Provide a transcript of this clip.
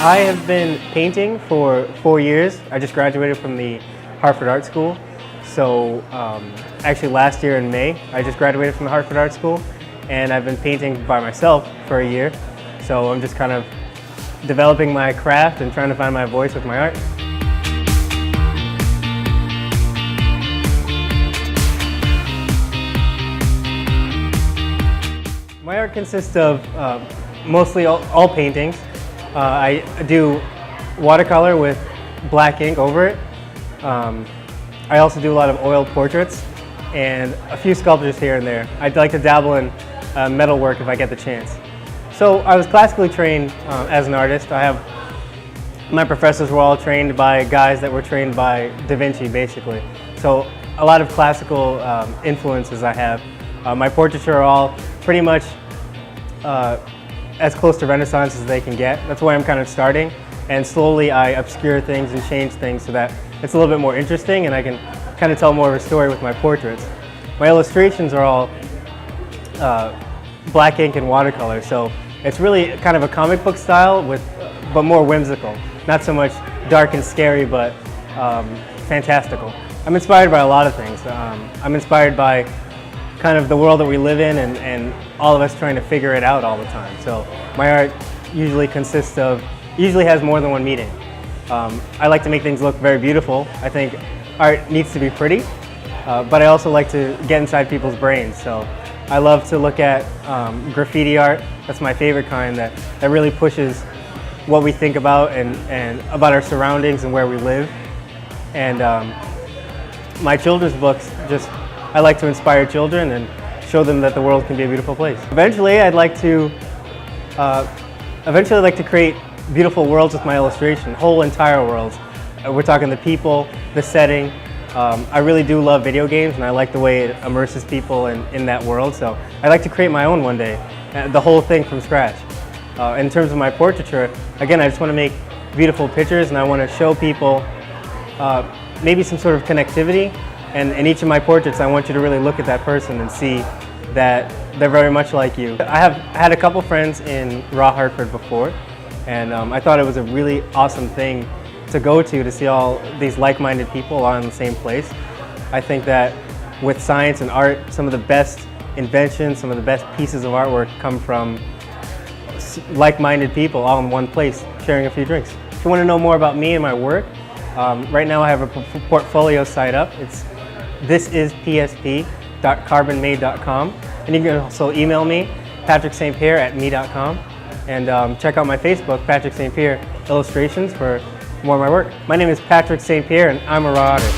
I have been painting for 4 years. I just graduated from the Hartford Art School. So actually last year in May, I just graduated from the Hartford Art School, and I've been painting by myself for a year. So I'm just kind of developing my craft and trying to find my voice with my art. My art consists of mostly all paintings. I do watercolor with black ink over it. I also do a lot of oil portraits and a few sculptures here and there. I'd like to dabble in metalwork if I get the chance. So I was classically trained as an artist. My professors were all trained by guys that were trained by Da Vinci, basically. So a lot of classical influences I have. My portraiture are all pretty much as close to Renaissance as they can get. That's why I'm kind of starting, and slowly I obscure things and change things so that it's a little bit more interesting and I can kind of tell more of a story with my portraits. My illustrations are all black ink and watercolor, so it's really kind of a comic book style but more whimsical. Not so much dark and scary, but fantastical. I'm inspired by a lot of things. I'm inspired by kind of the world that we live in and all of us trying to figure it out all the time. So my art usually has more than one meaning. I like to make things look very beautiful. I think art needs to be pretty, but I also like to get inside people's brains. So I love to look at graffiti art. That's my favorite kind, that really pushes what we think about and about our surroundings and where we live. And my children's books, I like to inspire children and show them that the world can be a beautiful place. Eventually I'd like to create beautiful worlds with my illustration, whole entire worlds. We're talking the people, the setting. I really do love video games, and I like the way it immerses people in that world. So I'd like to create my own one day, the whole thing from scratch. In terms of my portraiture, again, I just want to make beautiful pictures, and I want to show people maybe some sort of connectivity. And in each of my portraits, I want you to really look at that person and see that they're very much like you. I have had a couple friends in Raw Hartford before, and I thought it was a really awesome thing to go to see all these like-minded people all in the same place. I think that with science and art, some of the best inventions, some of the best pieces of artwork come from like-minded people all in one place, sharing a few drinks. If you want to know more about me and my work, right now I have a portfolio site up. It's thisisPSP.carbonmade.com, and you can also email me, patrickstpierre@me.com, and check out my Facebook, Patrick St. Pierre Illustrations, for more of my work. My name is Patrick St. Pierre, and I'm a raw artist.